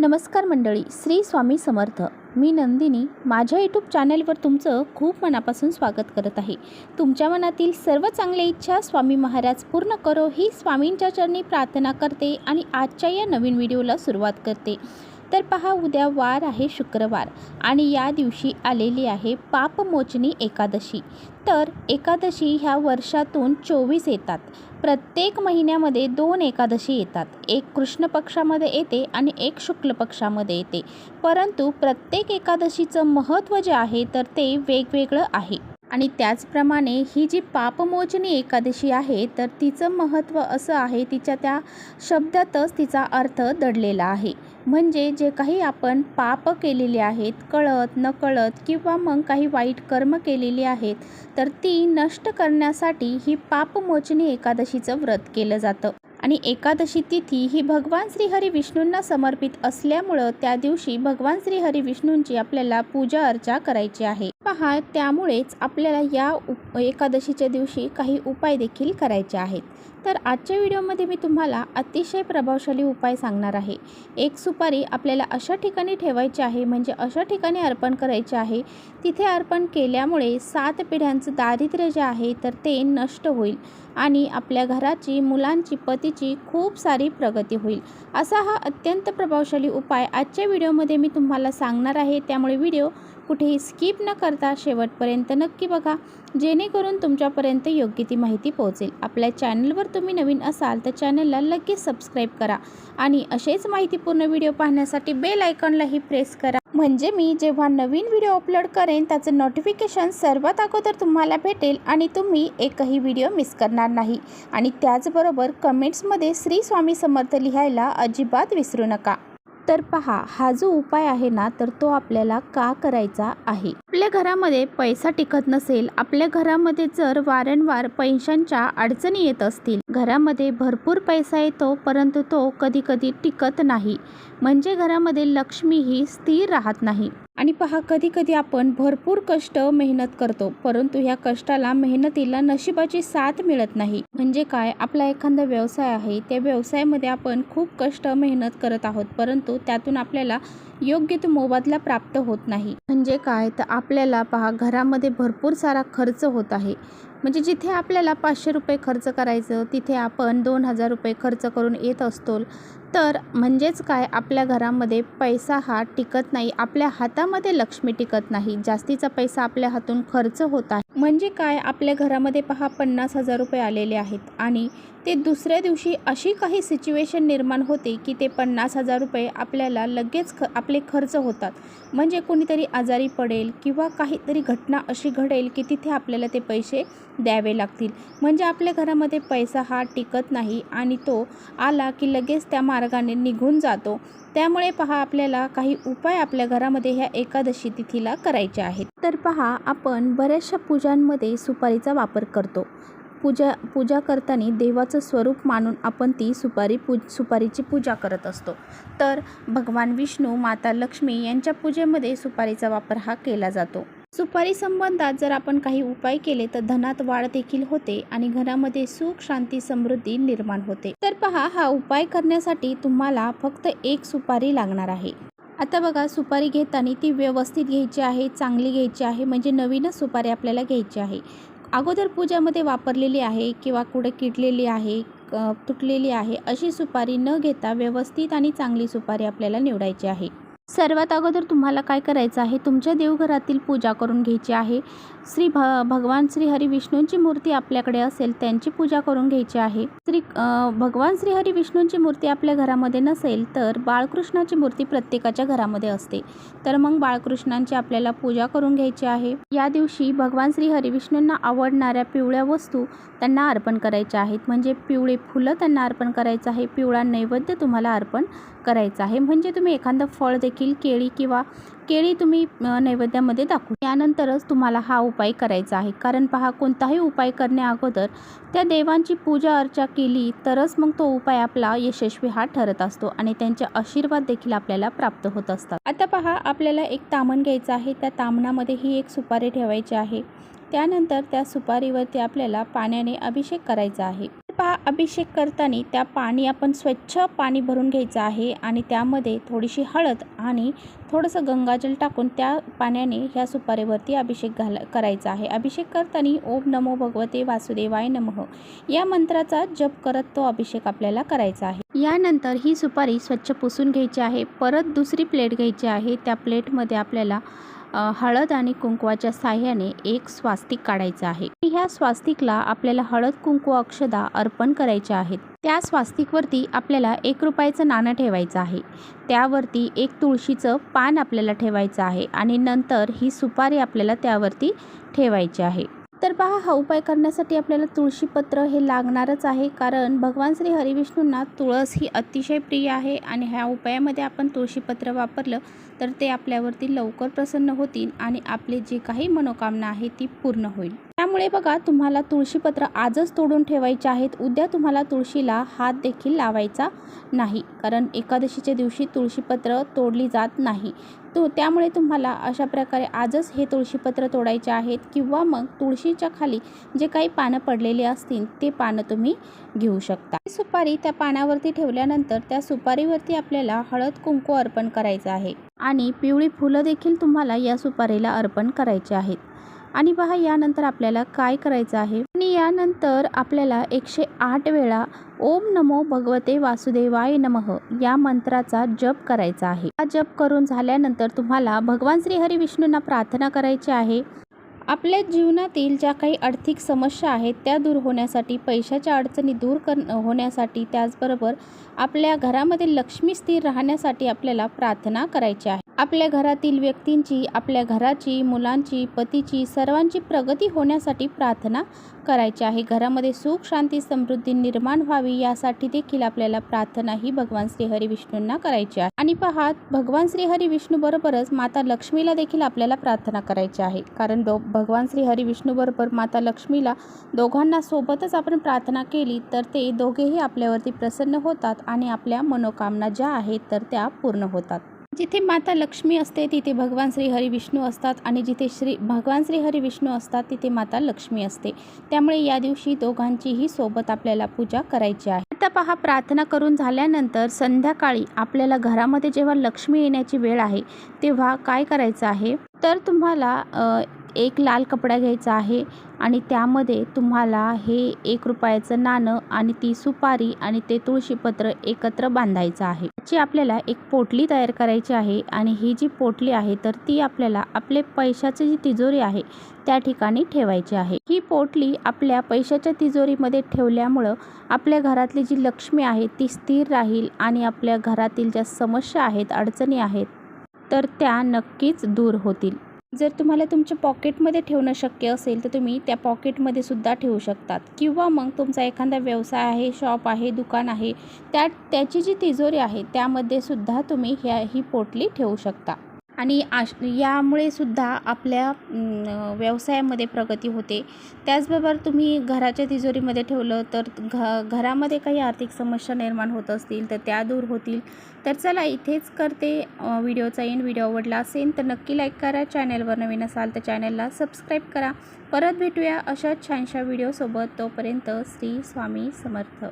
नमस्कार मंडळी, श्री स्वामी समर्थ. मी नंदिनी माझ्या यूट्यूब चॅनलवर तुमचं खूप मनापासून स्वागत करत आहे. तुमच्या मनातील सर्व चांगल्या इच्छा स्वामी महाराज पूर्ण करो ही स्वामींच्या चरणी प्रार्थना करते आणि आजच्या या नवीन व्हिडिओला सुरुवात करते. तर पहा, उद्या वार आहे शुक्रवार आणि या दिवशी आलेली आहे पापमोचनी एकादशी. तर एकादशी ह्या वर्षातून 24 येतात. प्रत्येक महिन्यामध्ये 2 एकादशी येतात. एक कृष्ण पक्षामध्ये येते आणि एक शुक्ल पक्षामध्ये येते. परंतु प्रत्येक एकादशीचं महत्त्व जे आहे तर ते वेगवेगळं आहे. आणि त्याचप्रमाणे ही जी पापमोचनी एकादशी आहे तर तिचं महत्त्व असं आहे, तिच्या त्या शब्दातच तिचा अर्थ दडलेला आहे. म्हणजे जे काही आपण पाप केलेली आहेत, कळत नकळत किंवा मग काही वाईट कर्म केलेली आहेत, तर ती नष्ट करण्यासाठी ही पापमोचनी एकादशीचं व्रत केलं जातं. आणि एकादशी तिथी ही भगवान श्रीहरी विष्णूंना समर्पित असल्यामुळं त्या दिवशी भगवान श्रीहरी विष्णूंची आपल्याला पूजा अर्चा करायची आहे. पहा, त्यामुळेच आपल्याला या एकादशीच्या दिवशी काही उपाय देखील करायचे आहेत. तर आजच्या व्हिडिओमध्ये मी तुम्हाला अतिशय प्रभावशाली उपाय सांगणार आहे. एक सुपारी आपल्याला अशा ठिकाणी ठेवायची आहे, म्हणजे अशा ठिकाणी अर्पण करायचे आहे. तिथे अर्पण केल्यामुळे 7 पिढ्यांचं दारिद्र्य जे आहे तर ते नष्ट होईल आणि आपल्या घराची, मुलांची, पतीची खूप सारी प्रगती होईल. असा हा अत्यंत प्रभावशाली उपाय आजच्या व्हिडिओमध्ये मी तुम्हाला सांगणार आहे. त्यामुळे व्हिडिओ कुठेही स्किप न करता शेवटपर्यंत नक्की बघा, जेणेकरून तुमच्यापर्यंत योग्य ती माहिती पोहोचेल. आपल्या चॅनलवर तुम्ही नवीन असाल तर चॅनलला लगेच सबस्क्राईब करा आणि असेच माहितीपूर्ण व्हिडिओ पाहण्यासाठी बेल आयकॉनलाही प्रेस करा, म्हणजे मी जेव्हा नवीन व्हिडिओ अपलोड करेन त्याचं नोटिफिकेशन सर्वात अगोदर तुम्हाला भेटेल आणि तुम्ही एकही व्हिडिओ मिस करणार नाही. आणि त्याचबरोबर कमेंट्समध्ये श्री स्वामी समर्थ लिहायला अजिबात विसरू नका. तर पहा, हा जो उपाय आहे ना तर तो आपल्याला का करायचा आहे. आपल्या घरामध्ये पैसा टिकत नसेल, आपल्या घरामध्ये जर वारंवार पैशांच्या अडचणी येत असतील, घरामध्ये भरपूर पैसा येतो परंतु तो कधी कधी टिकत नाही, म्हणजे घरामध्ये लक्ष्मी ही स्थिर राहत नाही. आणि पहा, कधी कधी आपण भरपूर कष्ट मेहनत करतो परंतु ह्या कष्टाला, मेहनतीला नशिबाची साथ मिळत नाही. म्हणजे काय, आपला एखादा व्यवसाय आहे, त्या व्यवसायामध्ये आपण खूप कष्ट मेहनत करत आहोत परंतु त्यातून आपल्याला योग्य तो मोबदला प्राप्त होत नाही. म्हणजे काय, तर आपल्याला पहा घरामध्ये भरपूर सारा खर्च होत आहे. म्हणजे जिथे आपल्याला 500 रुपये खर्च करायचं तिथे आपण 2000 रुपये खर्च करून येत असतो. तर म्हणजेच काय, आपल्या घरामध्ये पैसा हा टिकत नाही, आपल्या हातामध्ये लक्ष्मी टिकत नाही, जास्तीचा पैसा आपल्या हातून खर्च होत आहे. म्हणजे काय, आपल्या घरामध्ये पहा 50,000 रुपये आलेले आहेत आणि ते दुसऱ्या दिवशी अशी काही सिच्युएशन निर्माण होते की ते 50,000 रुपये आपल्याला लगेच आपले खर्च होतात. म्हणजे कोणीतरी आजारी पडेल किंवा काहीतरी घटना अशी घडेल की तिथे आपल्याला ते पैसे द्यावे लागतील. म्हणजे आपल्या घरामध्ये पैसा हा टिकत नाही आणि तो आला की लगेच त्या मार्गाने निघून जातो. त्यामुळे पहा, आपल्याला काही उपाय आपल्या घरामध्ये ह्या एकादशी तिथीला करायचे आहेत. तर पहा, आपण बऱ्याचशा पूजांमध्ये सुपारीचा वापर करतो. पूजा करताना देवाचं स्वरूप मानून आपण ती सुपारीची पूजा करत असतो. तर भगवान विष्णू, माता लक्ष्मी यांच्या पूजेमध्ये सुपारीचा वापर हा केला जातो. सुपारी संबंधात जर आपण काही उपाय केले तर धनात वाढ देखील होते आणि घरामध्ये सुख, शांती, समृद्धी निर्माण होते. तर पहा, हा उपाय करण्यासाठी तुम्हाला फक्त 1 सुपारी लागणार आहे. आता बघा, सुपारी घेताना ती व्यवस्थित घ्यायची आहे, चांगली घ्यायची आहे, म्हणजे नवीनच सुपारी आपल्याला घ्यायची आहे. अगोदर पूजामध्ये वापरलेली आहे किंवा कुठे किडलेली आहे, तुटलेली आहे, अशी सुपारी न घेता व्यवस्थित आणि चांगली सुपारी आपल्याला निवडायची आहे. सर्वात अगोदर तुम्हाला काय करायचं आहे, तुमच्या देवघरातील पूजा करून घ्यायची आहे. भगवान श्रीहरी विष्णूंची मूर्ती आपल्याकडे असेल त्यांची पूजा करून घ्यायची आहे. भगवान श्रीहरी विष्णूंची मूर्ती आपल्या घरामध्ये नसेल तर बाळकृष्णाची मूर्ती प्रत्येकाच्या घरामध्ये असते. तर मग बाळकृष्णांची आपल्याला पूजा करून घ्यायची आहे. या दिवशी भगवान श्रीहरी विष्णूंना आवडणाऱ्या पिवळ्या वस्तू त्यांना अर्पण करायच्या आहेत. म्हणजे पिवळे फुलं त्यांना अर्पण करायचं आहे, पिवळा नैवेद्य तुम्हाला अर्पण करायचं आहे. म्हणजे तुम्ही एखादं फळ देखील, केळी तुम्ही नैवेद्यामध्ये दाखवू. त्यानंतरच तुम्हाला हा उपाय करायचा आहे. कारण पहा, कोणताही उपाय करण्या अगोदर त्या देवांची पूजा अर्चा केली तरच मग तो उपाय आपला यशस्वी हा ठरत असतो आणि त्यांचे आशीर्वाद देखील आपल्याला प्राप्त होत असतात. आता पहा, आपल्याला एक तामण घ्यायचं आहे. त्या तामणामध्ये ही 1 सुपारी ठेवायची आहे. त्यानंतर त्या सुपारीवरती आपल्याला पाण्याने अभिषेक करायचा आहे. पहा, अभिषेक करताना त्या पाणी आपण स्वच्छ पाणी भरून घ्यायचं आहे आणि त्यामध्ये थोडीशी हळद आणि थोडंसं गंगाजल टाकून त्या पाण्याने ह्या सुपारीवरती अभिषेक करायचा आहे. अभिषेक करताना ओम नमो भगवते वासुदेवाय नमः या मंत्राचा जप करत तो अभिषेक आपल्याला करायचा आहे. यानंतर ही सुपारी स्वच्छ पुसून घ्यायची आहे. परत दुसरी प्लेट घ्यायची आहे. त्या प्लेटमध्ये आपल्याला हळद आणि कुंकवाच्या साह्याने एक स्वास्तिक काढायचं आहे. ह्या स्वास्तिकला आपल्याला हळद कुंकू अक्षदा अर्पण करायच्या आहेत. त्या स्वास्तिकवरती आपल्याला 1 रुपयाचं नाणं ठेवायचं आहे. त्यावरती एक तुळशीचं पान आपल्याला ठेवायचं आहे आणि नंतर ही सुपारी आपल्याला त्यावरती ठेवायची आहे. तर पहा, हा उपाय करण्यासाठी आपल्याला तुळशीपत्र हे लागणारच आहे, कारण भगवान श्री हरिविष्णूंना तुळस ही अतिशय प्रिय आहे आणि ह्या उपायामध्ये आपण तुळशीपत्र वापरलं तर ते आपल्यावरती लवकर प्रसन्न होतील आणि आपले जे काही मनोकामना आहे ती पूर्ण होईल. त्यामुळे बघा, तुम्हाला तुळशीपत्र आजच तोडून ठेवायचे आहेत. उद्या तुम्हाला तुळशीला हात देखील लावायचा नाही, कारण एकादशीच्या दिवशी तुळशीपत्र तोडली जात नाही. त्यामुळे तुम्हाला अशा प्रकारे आजच हे तुळशीपत्र तोडायचे आहेत किंवा मग तुळशीच्या खाली जे काही पानं पडलेली असतील ते पानं तुम्ही घेऊ शकता. सुपारी त्या पानावरती ठेवल्यानंतर त्या सुपारीवरती आपल्याला हळद कुंकू अर्पण करायचं आहे आणि पिवळी फुलं देखील तुम्हाला या सुपारीला अर्पण करायची आहेत. आणि पहा, यानंतर आपल्याला काय करायचं आहे, आणि यानंतर आपल्याला 108 वेळा ओम नमो भगवते वासुदेवाय नमः या मंत्राचा जप करायचा आहे. हा जप करून झाल्यानंतर तुम्हाला भगवान श्री हरिविष्णूंना प्रार्थना करायची आहे. आपल्या जीवनातील ज्या काही आर्थिक समस्या आहेत त्या दूर होण्यासाठी, पैशाच्या अडचणी दूर होण्यासाठी, त्याचबरोबर आपल्या घरामध्ये लक्ष्मी स्थिर राहण्यासाठी आपल्याला प्रार्थना करायची आहे. आपल्या घरातील व्यक्तींची, आपल्या घराची, मुलांची, पतीची, सर्वांची प्रगती होण्यासाठी प्रार्थना करायची आहे. घरामध्ये सुख, शांती, समृद्धी निर्माण व्हावी यासाठी देखील आपल्याला प्रार्थना ही भगवान श्री हरिविष्णूंना करायची आहे. आणि पहा, भगवान श्री हरिविष्णू बरोबरच माता लक्ष्मीला देखील आपल्याला प्रार्थना करायची आहे, कारण भगवान श्री हरिविष्णू बरोबर माता लक्ष्मीला दोघांना सोबतच आपण प्रार्थना केली तर ते दोघेही आपल्यावरती प्रसन्न होतात आणि आपल्या मनोकामना ज्या आहेत तर त्या पूर्ण होतात. जिथे माता लक्ष्मी असते तिथे भगवान श्री हरिविष्णू असतात आणि जिथे भगवान श्री हरिविष्णू असतात तिथे माता लक्ष्मी असते. त्यामुळे या दिवशी दोघांचीही सोबत आपल्याला पूजा करायची आहे. आता पहा, प्रार्थना करून झाल्यानंतर संध्याकाळी आपल्याला घरामध्ये जेव्हा लक्ष्मी येण्याची वेळ आहे तेव्हा काय करायचं आहे, तर तुम्हाला एक लाल कपडा घ्यायचा आहे आणि त्यामध्ये तुम्हाला हे 1 रुपयाचं नाणं आणि ती सुपारी आणि ते तुळशीपत्र एकत्र बांधायचं आहे. याची आपल्याला एक पोटली तयार करायची आहे आणि ही जी पोटली आहे तर ती आपल्याला आपले पैशाची जी तिजोरी आहे त्या ठिकाणी ठेवायची आहे. ही पोटली आपल्या पैशाच्या तिजोरीमध्ये ठेवल्यामुळं आपल्या घरातली जी लक्ष्मी आहे ती स्थिर राहील आणि आपल्या घरातील ज्या समस्या आहेत, अडचणी आहेत तर त्या नक्कीच दूर होतील. जर तुम्हाला तुमच्या पॉकेटमध्ये ठेवणं शक्य असेल तर तुम्ही त्या पॉकेटमध्ये सुद्धा ठेवू शकतात किंवा मग तुमचा एखादा व्यवसाय आहे, शॉप आहे, दुकान आहे, त्याची जी तिजोरी आहे त्यामध्ये सुद्धा तुम्ही ही पोटली ठेवू शकता. आणि यामुळे सुद्धा आपल्या व्यवसायामध्ये प्रगती होते. त्याचबरोबर तुम्ही घराच्या तिजोरीमध्ये ठेवलं तर घरामध्ये काही आर्थिक समस्या निर्माण होत असतील तर त्या दूर होतील. तर चला, इथेच करते व्हिडिओचा एंड. व्हिडिओ आवडला असेल तर नक्की लाईक करा. चॅनलवर नवीन असाल तर चॅनलला सबस्क्राईब करा. परत भेटूया अशा छानशा व्हिडिओसोबत. तोपर्यंत श्री स्वामी समर्थ.